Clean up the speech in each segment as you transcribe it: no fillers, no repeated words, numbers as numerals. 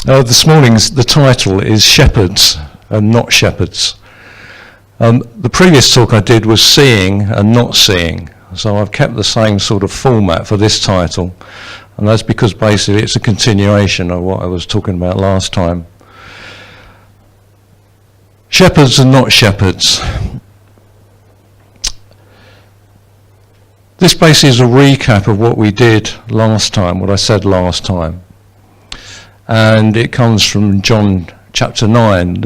This morning's the title is Shepherds and Not Shepherds. The previous talk I did was Seeing and Not Seeing, so I've kept the same sort of format for this title, and that's because basically it's a continuation of what I was talking about last time. Shepherds and Not Shepherds. This basically is a recap of what we did last time, what I said last time. And it comes from John chapter 9.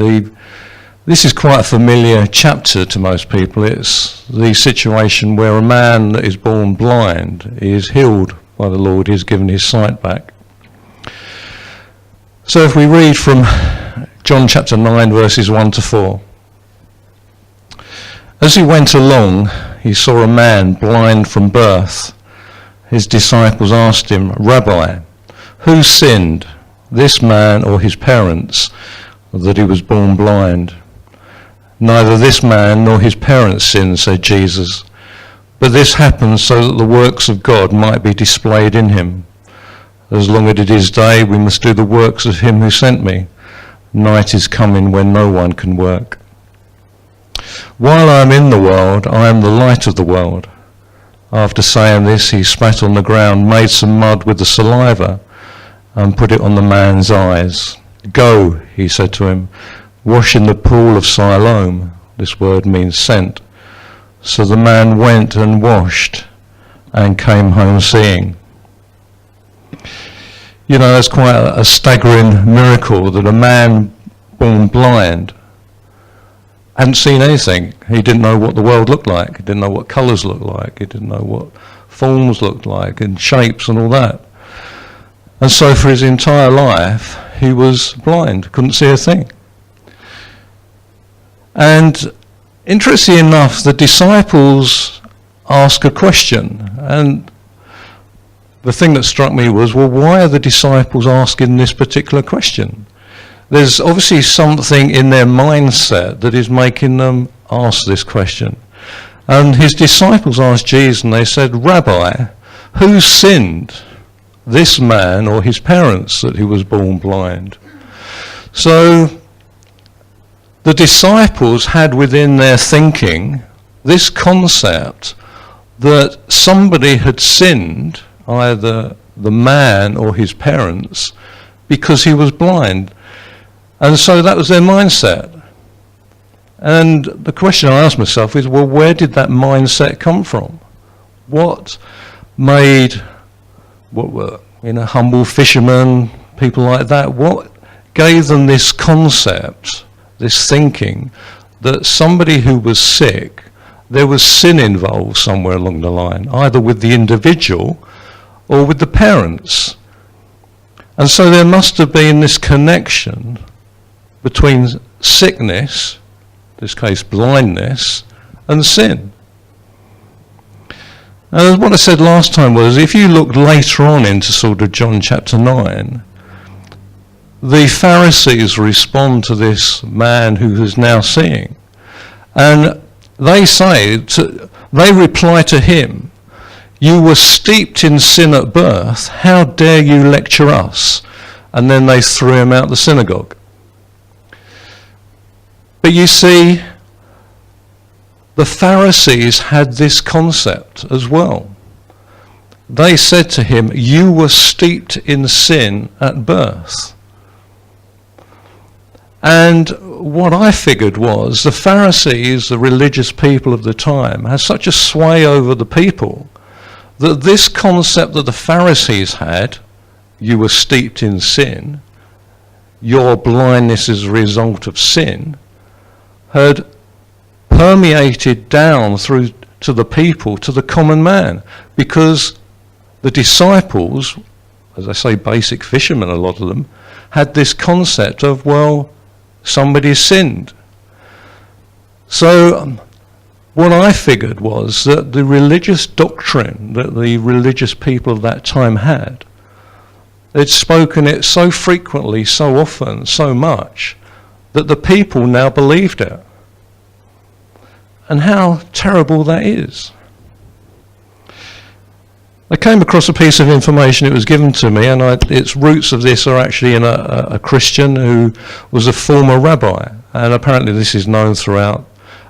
This is quite a familiar chapter to most people. It's the situation where a man that is born blind is healed by the Lord, he's given his sight back. So if we read from John chapter 9 verses 1 to 4. As he went along, he saw a man blind from birth. His disciples asked him, "Rabbi, who sinned, this man or his parents, that he was born blind?" "Neither this man nor his parents sinned," said Jesus, "but this happened so that the works of God might be displayed in him. As long as it is day, we must do the works of him who sent me. Night is coming when no one can work. While I am in the world, I am the light of the world." After saying this, he spat on the ground, made some mud with the saliva, and put it on the man's eyes. "Go," he said to him, "wash in the pool of Siloam." This word means sent. So the man went and washed and came home seeing. You know, that's quite a staggering miracle that a man born blind hadn't seen anything. He didn't know what the world looked like. He didn't know what colours looked like. He didn't know what forms looked like and shapes and all that. And so for his entire life, he was blind, couldn't see a thing. And interestingly enough, the disciples ask a question. And the thing that struck me was, well, why are the disciples asking this particular question? There's obviously something in their mindset that is making them ask this question. And his disciples asked Jesus, and they said, "Rabbi, who sinned, this man or his parents, that he was born blind?" So the disciples had within their thinking this concept that somebody had sinned, either the man or his parents, because he was blind. And so that was their mindset. And the question I asked myself is, well, where did that mindset come from? What made, what were, humble fishermen, people like that, what gave them this concept, this thinking, that somebody who was sick, there was sin involved somewhere along the line, either with the individual or with the parents. And so there must have been this connection between sickness, in this case blindness, and sin. And what I said last time was, if you look later on into sort of John chapter 9, the Pharisees respond to this man who is now seeing. And they reply to him, "You were steeped in sin at birth, how dare you lecture us?" And then they threw him out the synagogue. But you see, the Pharisees had this concept as well. They said to him, "You were steeped in sin at birth." And what I figured was the Pharisees, the religious people of the time, had such a sway over the people that this concept that the Pharisees had, you were steeped in sin, your blindness is a result of sin, had permeated down through to the people, to the common man, because the disciples, as I say, basic fishermen, a lot of them, had this concept of, well, somebody sinned. So what I figured was that the religious doctrine that the religious people of that time had, they'd spoken it so frequently, so often, so much, that the people now believed it. And how terrible that is. I came across a piece of information, it was given to me, and its roots of this are actually in a Christian who was a former rabbi, and apparently this is known throughout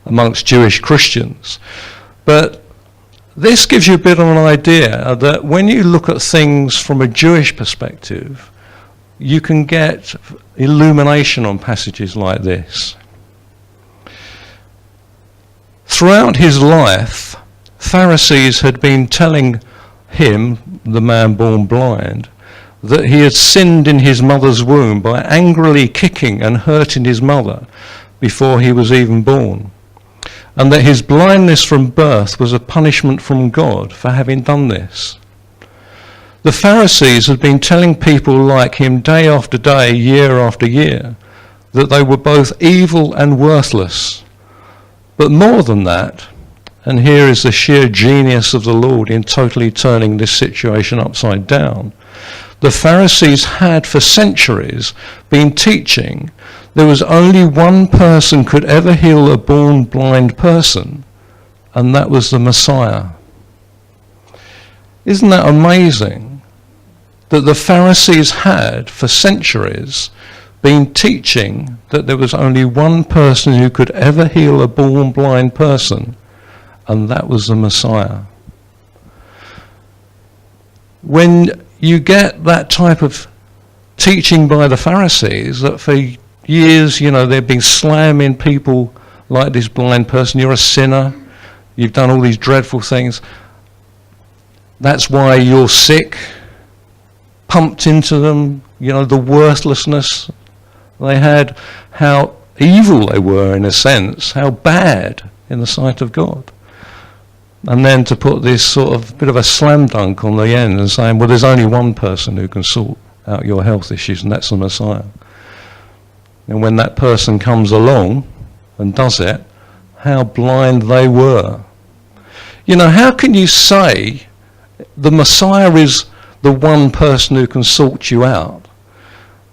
amongst Jewish Christians. But this gives you a bit of an idea that when you look at things from a Jewish perspective, you can get illumination on passages like this. Throughout his life, Pharisees had been telling him, the man born blind, that he had sinned in his mother's womb by angrily kicking and hurting his mother before he was even born, and that his blindness from birth was a punishment from God for having done this. The Pharisees had been telling people like him day after day, year after year, that they were both evil and worthless. But more than that, and here is the sheer genius of the Lord in totally turning this situation upside down, the Pharisees had for centuries been teaching there was only one person could ever heal a born blind person, and that was the Messiah. Isn't that amazing? That the Pharisees had for centuries been teaching that there was only one person who could ever heal a born blind person, and that was the Messiah. When you get that type of teaching by the Pharisees, that for years, they've been slamming people like this blind person, you're a sinner, you've done all these dreadful things, that's why you're sick, pumped into them, the worthlessness they had, how evil they were in a sense, how bad in the sight of God. And then to put this sort of bit of a slam dunk on the end and saying, well, there's only one person who can sort out your health issues, and that's the Messiah. And when that person comes along and does it, how blind they were. How can you say the Messiah is the one person who can sort you out,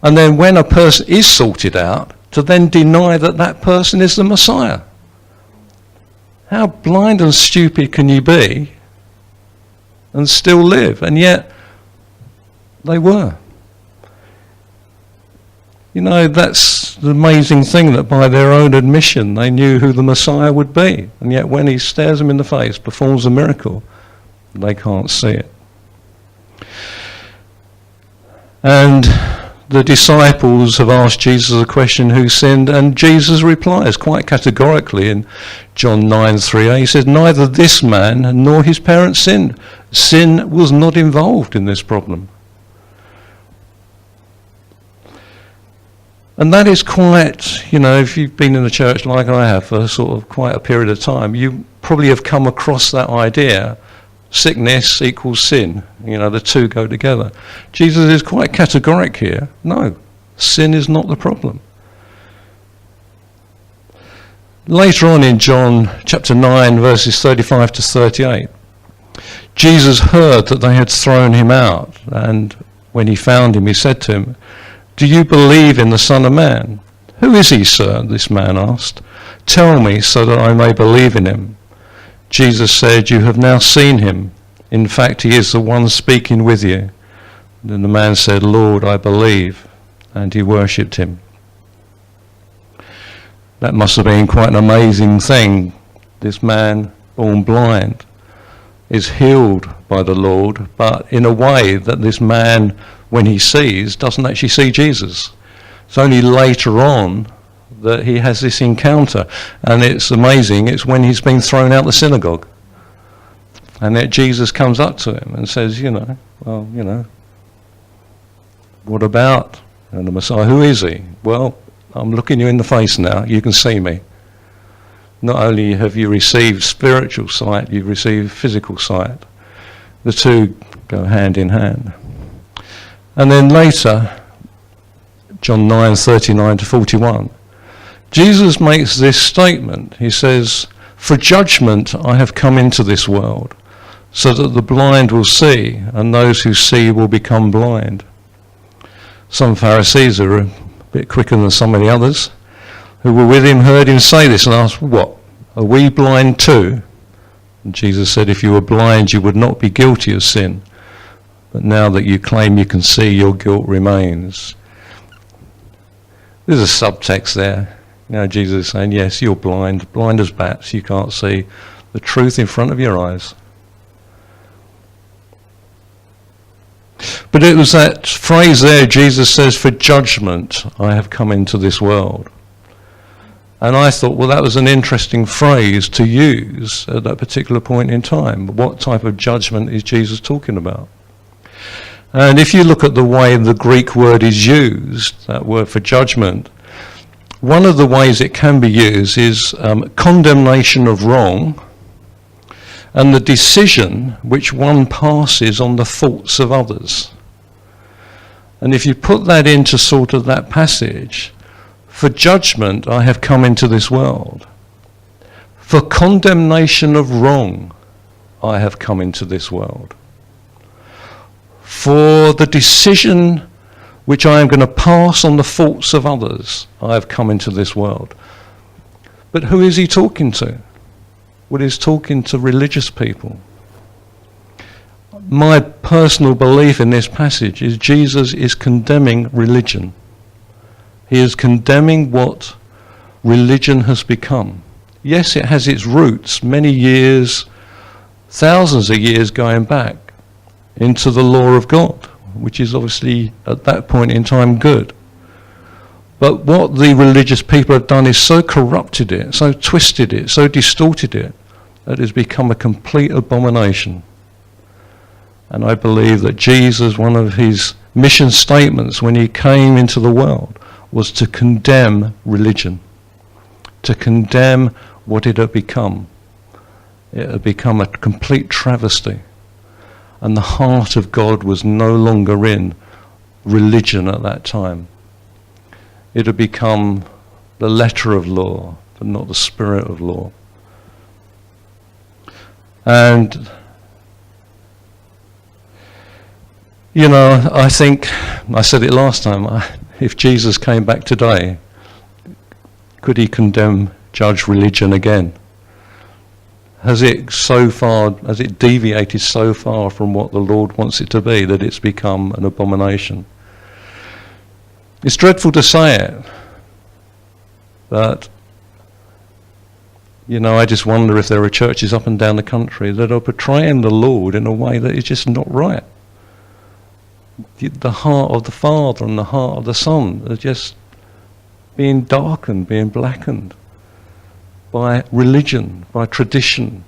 and then when a person is sorted out, to then deny that that person is the Messiah? How blind and stupid can you be and still live? And yet, they were. That's the amazing thing, that by their own admission, they knew who the Messiah would be. And yet, when he stares them in the face, performs a miracle, they can't see it. And the disciples have asked Jesus a question, who sinned? And Jesus replies quite categorically in John 9:3a. He says, neither this man nor his parents sinned. Sin was not involved in this problem. And that is quite, if you've been in the church like I have for sort of quite a period of time, you probably have come across that idea. Sickness equals sin. The two go together. Jesus is quite categoric here. No, sin is not the problem. Later on in John chapter 9, verses 35 to 38, Jesus heard that they had thrown him out, and when he found him, he said to him, do you believe in the Son of Man? Who is he, sir? This man asked. Tell me so that I may believe in him. Jesus said, you have now seen him. In fact, he is the one speaking with you. Then the man said, Lord, I believe. And he worshipped him. That must have been quite an amazing thing. This man, born blind, is healed by the Lord, but in a way that this man, when he sees, doesn't actually see Jesus. It's only later on that he has this encounter, and it's amazing. It's when he's been thrown out the synagogue, and that Jesus comes up to him and says, what about the Messiah? Who is he? Well, I'm looking you in the face now. You can see me. Not only have you received spiritual sight, you've received physical sight. The two go hand in hand. And then later, John 9:39 to 41. Jesus makes this statement. He says, for judgment I have come into this world, so that the blind will see, and those who see will become blind. Some Pharisees are a bit quicker than some of the others, who were with him, heard him say this and asked, what, are we blind too? And Jesus said, if you were blind, you would not be guilty of sin. But now that you claim you can see, your guilt remains. There's a subtext there. You know, Jesus is saying, yes, you're blind as bats, you can't see the truth in front of your eyes. But it was that phrase there, Jesus says, for judgment I have come into this world. And I thought, well, that was an interesting phrase to use at that particular point in time. What type of judgment is Jesus talking about? And if you look at the way the Greek word is used, that word for judgment, one of the ways it can be used is condemnation of wrong and the decision which one passes on the thoughts of others. And if you put that into sort of that passage, for judgment I have come into this world. For condemnation of wrong I have come into this world. For the decision which I am going to pass on the faults of others, I have come into this world. But who is he talking to? Well, he's talking to religious people. My personal belief in this passage is Jesus is condemning religion. He is condemning what religion has become. Yes, it has its roots many years, thousands of years going back into the law of God, which is obviously at that point in time good. But what the religious people have done is so corrupted it, so twisted it, so distorted it, that it has become a complete abomination. And I believe that Jesus, one of his mission statements when he came into the world, was to condemn religion, to condemn what it had become. It had become a complete travesty. And the heart of God was no longer in religion at that time. It had become the letter of law, but not the spirit of law. And, you know, I think, I said it last time, if Jesus came back today, could he condemn, judge religion again? Has it deviated so far from what the Lord wants it to be that it's become an abomination? It's dreadful to say it, but, you know, I just wonder if there are churches up and down the country that are portraying the Lord in a way that is just not right. The heart of the Father and the heart of the Son are just being darkened, being blackened by religion, by tradition.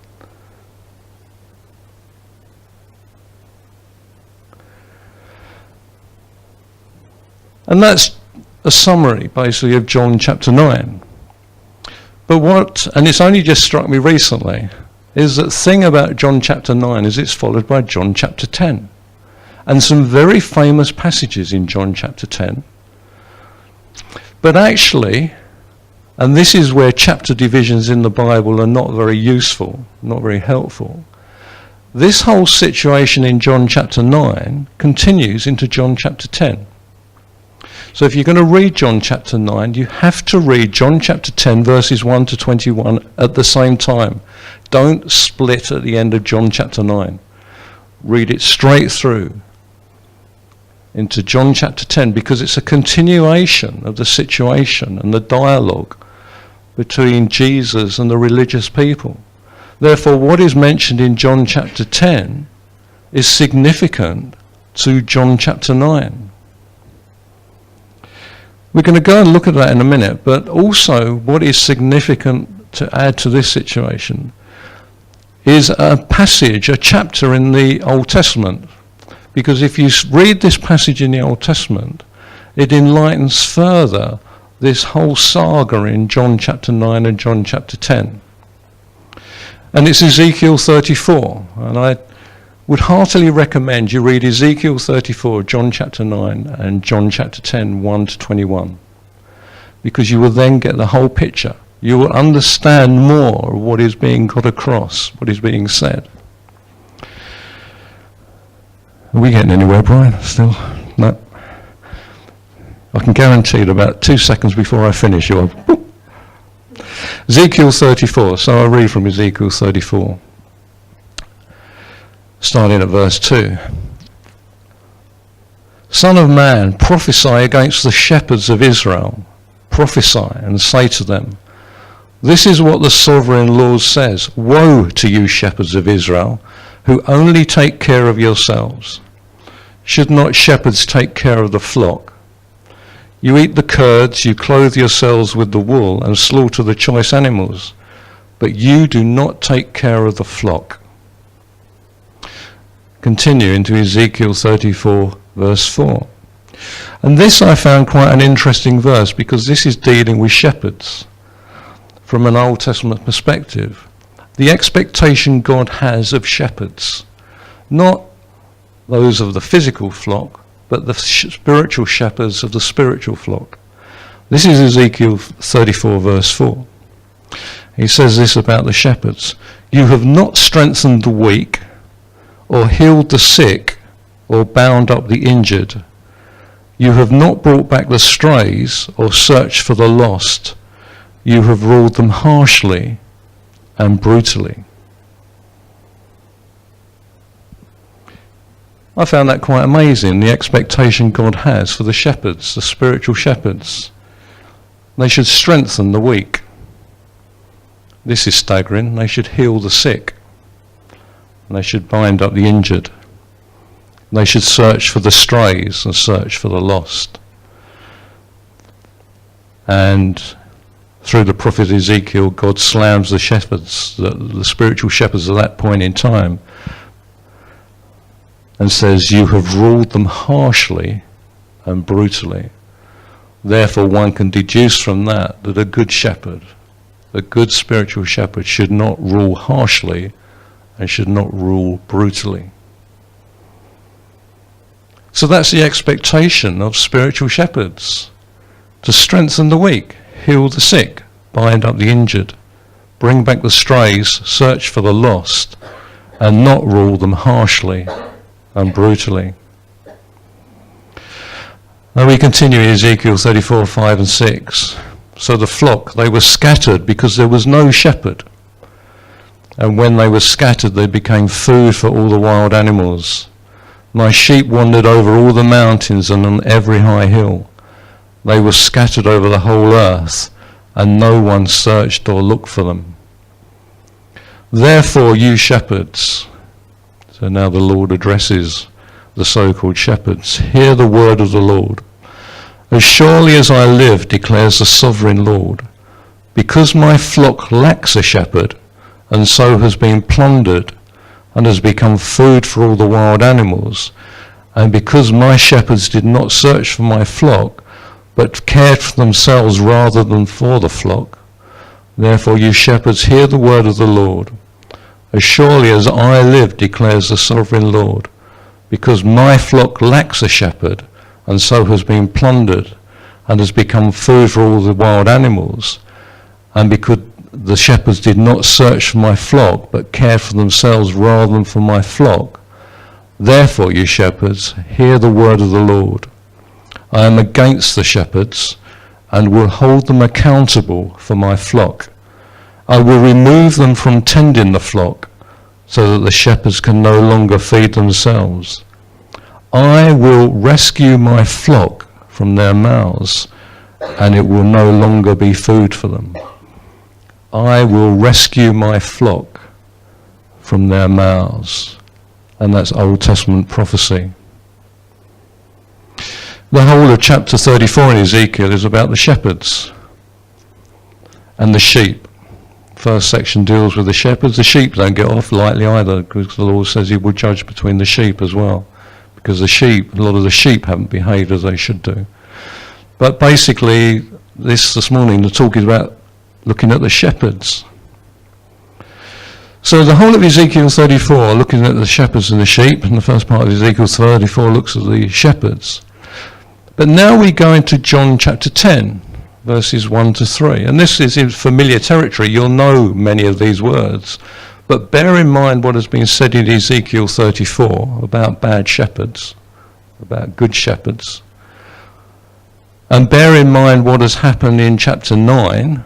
And that's a summary, basically, of John chapter 9. But and it's only just struck me recently, is that the thing about John chapter 9 is it's followed by John chapter 10. And some very famous passages in John chapter 10. But actually, and this is where chapter divisions in the Bible are not very useful, not very helpful, this whole situation in John chapter 9 continues into John chapter 10. So if you're going to read John chapter 9, you have to read John chapter 10 verses 1 to 21 at the same time. Don't split at the end of John chapter 9. Read it straight through into John chapter 10, because it's a continuation of the situation and the dialogue between Jesus and the religious people. Therefore, what is mentioned in John chapter 10 is significant to John chapter 9. We're going to go and look at that in a minute, but also what is significant to add to this situation is a passage, a chapter in the Old Testament. Because if you read this passage in the Old Testament, it enlightens further this whole saga in John chapter 9 and John chapter 10. And it's Ezekiel 34. And I would heartily recommend you read Ezekiel 34, John chapter 9 and John chapter 10, 1 to 21. Because you will then get the whole picture. You will understand more of what is being got across, what is being said. Are we getting anywhere, Brian? Still? No. I can guarantee that about 2 seconds before I finish, you'll... Ezekiel 34. So I'll read from Ezekiel 34. starting at verse 2. Son of man, prophesy against the shepherds of Israel. Prophesy and say to them, this is what the sovereign Lord says. Woe to you, shepherds of Israel, who only take care of yourselves. Should not shepherds take care of the flock? You eat the curds, you clothe yourselves with the wool, and slaughter the choice animals, but you do not take care of the flock. Continue into Ezekiel 34, verse 4. And this I found quite an interesting verse, because this is dealing with shepherds from an Old Testament perspective. The expectation God has of shepherds, not those of the physical flock, but the spiritual shepherds of the spiritual flock. This is Ezekiel 34, verse 4. He says this about the shepherds. You have not strengthened the weak, or healed the sick, or bound up the injured. You have not brought back the strays, or searched for the lost. You have ruled them harshly and brutally. I found that quite amazing, the expectation God has for the shepherds, the spiritual shepherds. They should strengthen the weak. This is staggering. They should heal the sick. They should bind up the injured. They should search for the strays and search for the lost. And through the prophet Ezekiel, God slams the shepherds, the spiritual shepherds at that point in time, and says, you have ruled them harshly and brutally. Therefore, one can deduce from that a good shepherd, a good spiritual shepherd, should not rule harshly and should not rule brutally. So that's the expectation of spiritual shepherds, to strengthen the weak, heal the sick, bind up the injured, bring back the strays, search for the lost, and not rule them harshly and brutally. Now we continue in Ezekiel 34, 5 and 6. So the flock, they were scattered because there was no shepherd. And when they were scattered, they became food for all the wild animals. My sheep wandered over all the mountains and on every high hill. They were scattered over the whole earth, and no one searched or looked for them. Therefore, you shepherds, so now the Lord addresses the so-called shepherds, hear the word of the Lord. As surely as I live, declares the sovereign Lord, because my flock lacks a shepherd, and so has been plundered, and has become food for all the wild animals, and because my shepherds did not search for my flock, but cared for themselves rather than for the flock, therefore you shepherds, hear the word of the Lord. As surely as I live, declares the sovereign Lord, because my flock lacks a shepherd, and so has been plundered, and has become food for all the wild animals, and because the shepherds did not search for my flock, but cared for themselves rather than for my flock, therefore, you shepherds, hear the word of the Lord. I am against the shepherds, and will hold them accountable for my flock. I will remove them from tending the flock, so that the shepherds can no longer feed themselves. I will rescue my flock from their mouths, and it will no longer be food for them. I will rescue my flock from their mouths. And that's Old Testament prophecy. The whole of chapter 34 in Ezekiel is about the shepherds and the sheep. First section deals with the shepherds. The sheep don't get off lightly either, because the Lord says he will judge between the sheep as well, because the sheep, a lot of the sheep haven't behaved as they should do. But basically, this morning, the talk is about looking at the shepherds. So the whole of Ezekiel 34, looking at the shepherds and the sheep, and the first part of Ezekiel 34 looks at the shepherds. But now we go into John chapter 10, verses 1 to 3. And this is in familiar territory. You'll know many of these words. But bear in mind what has been said in Ezekiel 34 about bad shepherds, about good shepherds. And bear in mind what has happened in chapter 9,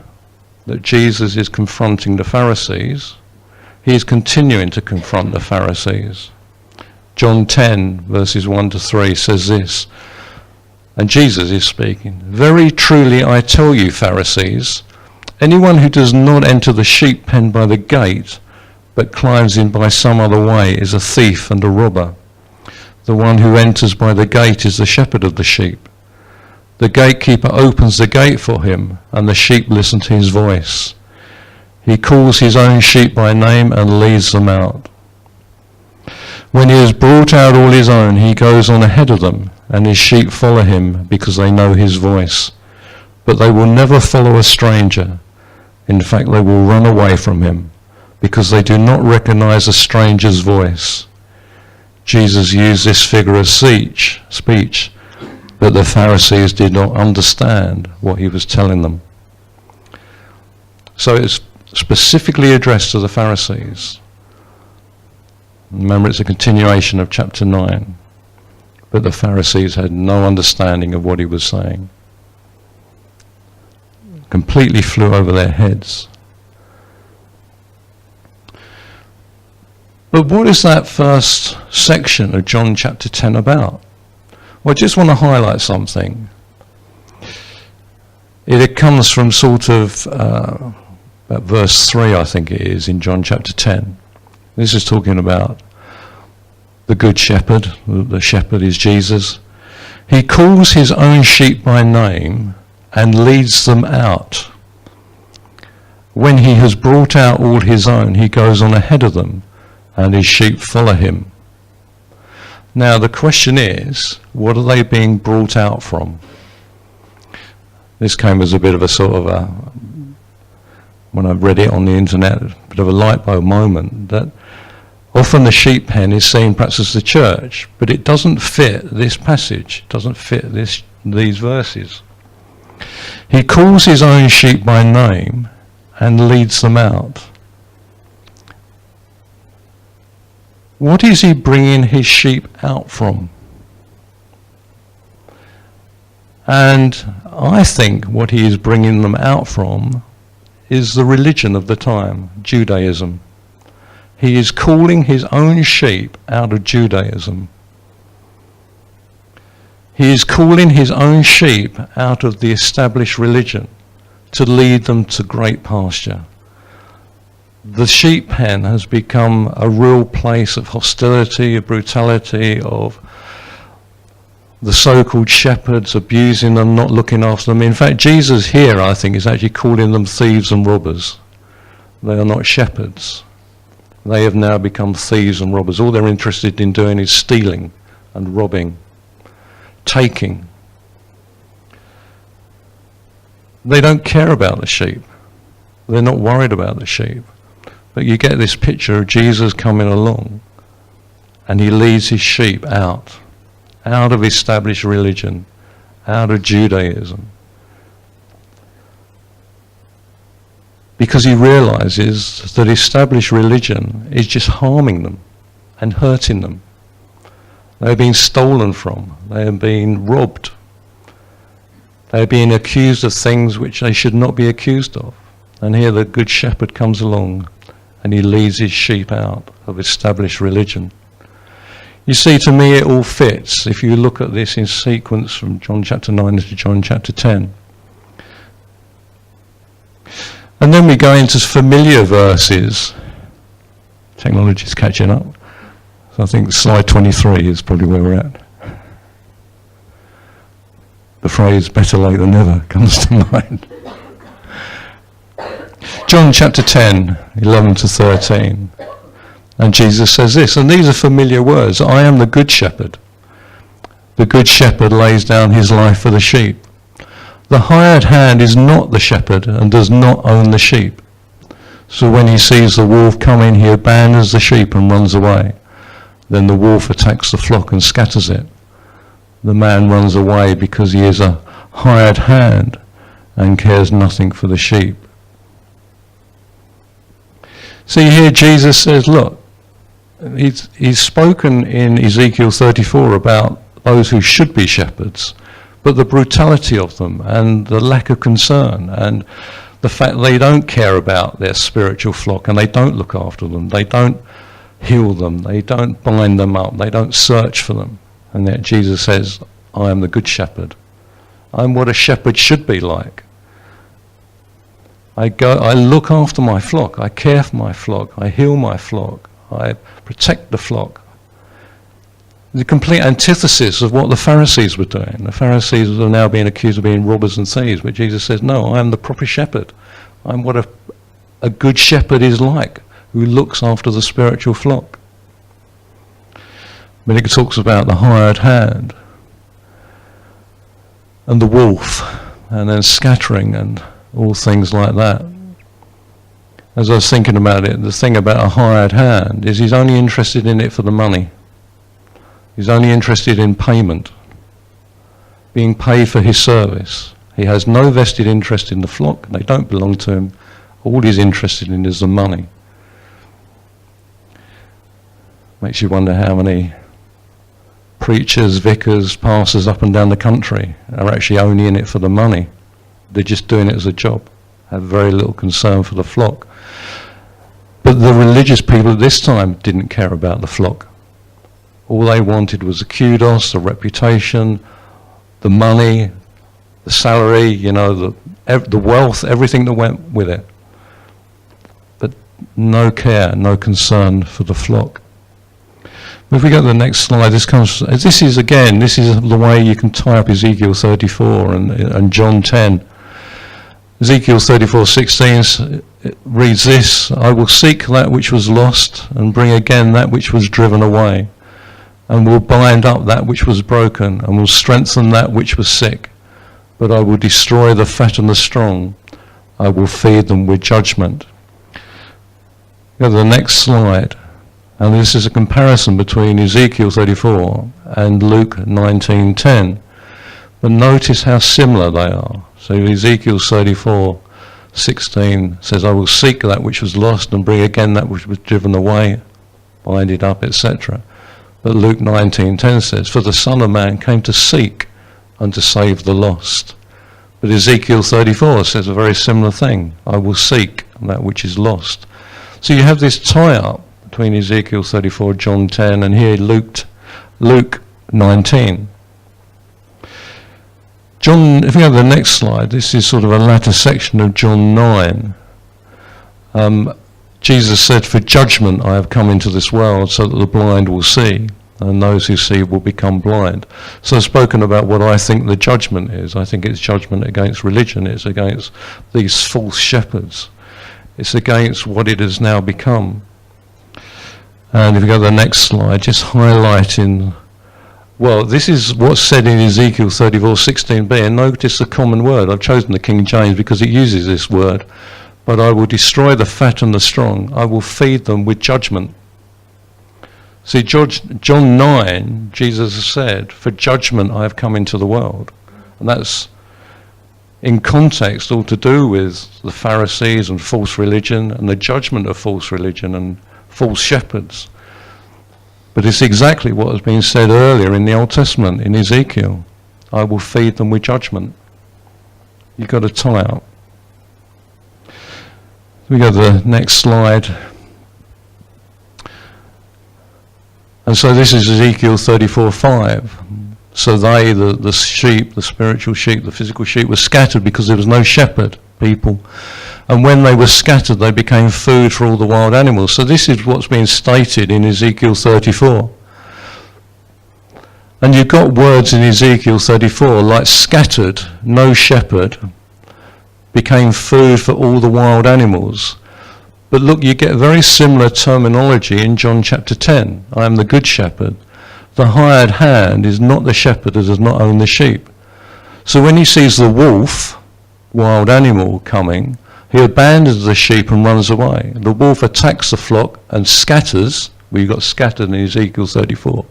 that Jesus is confronting the Pharisees. He is continuing to confront the Pharisees. John 10, verses 1 to 3 says this, and Jesus is speaking, "Very truly I tell you, Pharisees, anyone who does not enter the sheep pen by the gate, but climbs in by some other way, is a thief and a robber. The one who enters by the gate is the shepherd of the sheep. The gatekeeper opens the gate for him, and the sheep listen to his voice. He calls his own sheep by name and leads them out. When he has brought out all his own, he goes on ahead of them, and his sheep follow him because they know his voice. But they will never follow a stranger. In fact, they will run away from him, because they do not recognize a stranger's voice." Jesus used this figure of speech, but the Pharisees did not understand what he was telling them. So it's specifically addressed to the Pharisees. Remember, it's a continuation of chapter 9. But the Pharisees had no understanding of what he was saying. Completely flew over their heads. But what is that first section of John chapter 10 about? Well, I just want to highlight something. It comes from sort of about verse 3, I think it is, in John chapter 10. This is talking about the good shepherd. The shepherd is Jesus. He calls his own sheep by name and leads them out. When he has brought out all his own, he goes on ahead of them, and his sheep follow him. Now the question is, what are they being brought out from? This came as a bit of a sort of a, when I read it on the internet, a bit of a light bulb moment, that often the sheep pen is seen perhaps as the church, but it doesn't fit this passage, it doesn't fit these verses. He calls his own sheep by name and leads them out. What is he bringing his sheep out from? And I think what he is bringing them out from is the religion of the time, Judaism. He is calling his own sheep out of Judaism. He is calling his own sheep out of the established religion to lead them to great pasture. The sheep pen has become a real place of hostility, of brutality, of the so-called shepherds abusing them, not looking after them. In fact, Jesus here, I think, is actually calling them thieves and robbers. They are not shepherds. They have now become thieves and robbers. All they're interested in doing is stealing and robbing, taking. They don't care about the sheep. They're not worried about the sheep. But you get this picture of Jesus coming along, and he leads his sheep out of established religion, out of Judaism. Because he realizes that established religion is just harming them and hurting them. They're being stolen from. They're being robbed. They're being accused of things which they should not be accused of. And here the good shepherd comes along and he leads his sheep out of established religion. You see, to me it all fits if you look at this in sequence from John chapter 9 to John chapter 10. And then we go into familiar verses. Technology's catching up. So I think slide 23 is probably where we're at. The phrase "better late than never" comes to mind. John chapter 10, 11 to 13. And Jesus says this, and these are familiar words: "I am the good shepherd. The good shepherd lays down his life for the sheep. The hired hand is not the shepherd and does not own the sheep. So when he sees the wolf coming, he abandons the sheep and runs away. Then the wolf attacks the flock and scatters it. The man runs away because he is a hired hand and cares nothing for the sheep." See, here Jesus says, look, he's spoken in Ezekiel 34 about those who should be shepherds, but the brutality of them and the lack of concern and the fact they don't care about their spiritual flock and they don't look after them. They don't heal them, they don't bind them up, they don't search for them. And yet Jesus says, I am the good shepherd. I'm what a shepherd should be like. I look after my flock, I care for my flock, I heal my flock, I protect the flock. The complete antithesis of what the Pharisees were doing. The Pharisees are now being accused of being robbers and thieves, but Jesus says, no, I am the proper shepherd. I'm what a good shepherd is like, who looks after the spiritual flock. When it talks about the hired hand and the wolf and then scattering and all things like that. As I was thinking about it, the thing about a hired hand is he's only interested in it for the money. He's only interested in payment, being paid for his service. He has no vested interest in the flock. They don't belong to him. All he's interested in is the money. Makes you wonder how many preachers, vicars, pastors up and down the country are actually only in it for the money. They're just doing it as a job, have very little concern for the flock. But the religious people at this time didn't care about the flock. All they wanted was the kudos, the reputation, the money, the salary, you know, the wealth, everything that went with it. But no care, no concern for the flock. If we go to the next slide, this is the way you can tie up Ezekiel 34 and John 10. Ezekiel 34:16 reads this, I will seek that which was lost and bring again that which was driven away, and will bind up that which was broken, and will strengthen that which was sick. But I will destroy the fat and the strong. I will feed them with judgment. Go to the next slide. And this is a comparison between Ezekiel 34 and Luke 19:10. But notice how similar they are. So Ezekiel 34:16 says, I will seek that which was lost and bring again that which was driven away, bind it up, etc. But Luke 19:10 says, for the Son of Man came to seek and to save the lost. But Ezekiel 34 says a very similar thing. I will seek that which is lost. So you have this tie-up between Ezekiel 34, John 10, and here Luke 19. John, if we have the next slide, this is sort of a latter section of John 9. Jesus said, for judgment I have come into this world so that the blind will see, and those who see will become blind. So I've spoken about what I think the judgment is. I think it's judgment against religion. It's against these false shepherds. It's against what it has now become. And if you go to the next slide, just highlighting, well, this is what's said in Ezekiel 34:16b, and notice the common word. I've chosen the King James because it uses this word. But I will destroy the fat and the strong. I will feed them with judgment. See, John 9, Jesus has said, for judgment I have come into the world. And that's in context all to do with the Pharisees and false religion and the judgment of false religion and false shepherds. But it's exactly what has been said earlier in the Old Testament, in Ezekiel. I will feed them with judgment. You've got to tie up. We go to the next slide. And so this is Ezekiel 34:5. So they, the sheep, the spiritual sheep, the physical sheep, were scattered because there was no shepherd, people. And when they were scattered, they became food for all the wild animals. So this is what's being stated in Ezekiel 34. And you've got words in Ezekiel 34 like scattered, no shepherd, became food for all the wild animals. But look, you get very similar terminology in John chapter 10. I am the good shepherd. The hired hand is not the shepherd that does not own the sheep. So when he sees the wolf, wild animal, coming, he abandons the sheep and runs away. The wolf attacks the flock and scatters. We got scattered in Ezekiel 34.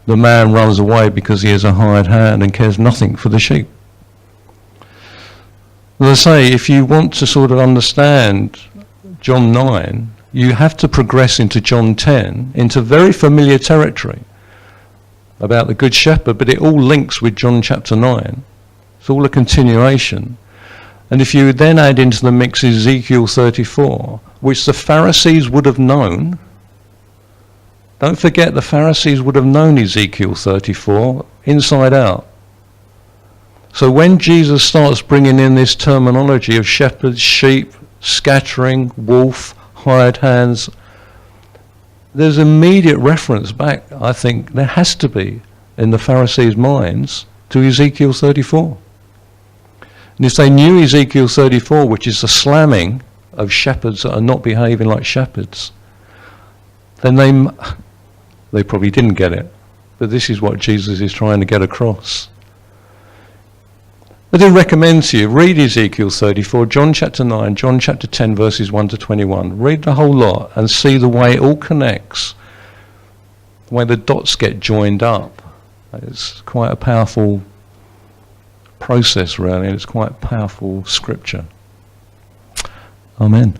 The man runs away because he has a hired hand and cares nothing for the sheep. As I say, if you want to sort of understand John 9, you have to progress into John 10, into very familiar territory about the Good Shepherd, but it all links with John chapter 9. It's all a continuation. And if you then add into the mix Ezekiel 34, which the Pharisees would have known, Don't forget the Pharisees would have known Ezekiel 34 inside out. So when Jesus starts bringing in this terminology of shepherds, sheep, scattering, wolf, hired hands, there's immediate reference back, I think, there has to be, in the Pharisees' minds, to Ezekiel 34. And if they knew Ezekiel 34, which is the slamming of shepherds that are not behaving like shepherds, then they probably didn't get it. But this is what Jesus is trying to get across. I do recommend to you, read Ezekiel 34, John chapter 9, John chapter 10, verses 1 to 21. Read the whole lot and see the way it all connects, the way the dots get joined up. It's quite a powerful process, really, and it's quite powerful scripture. Amen.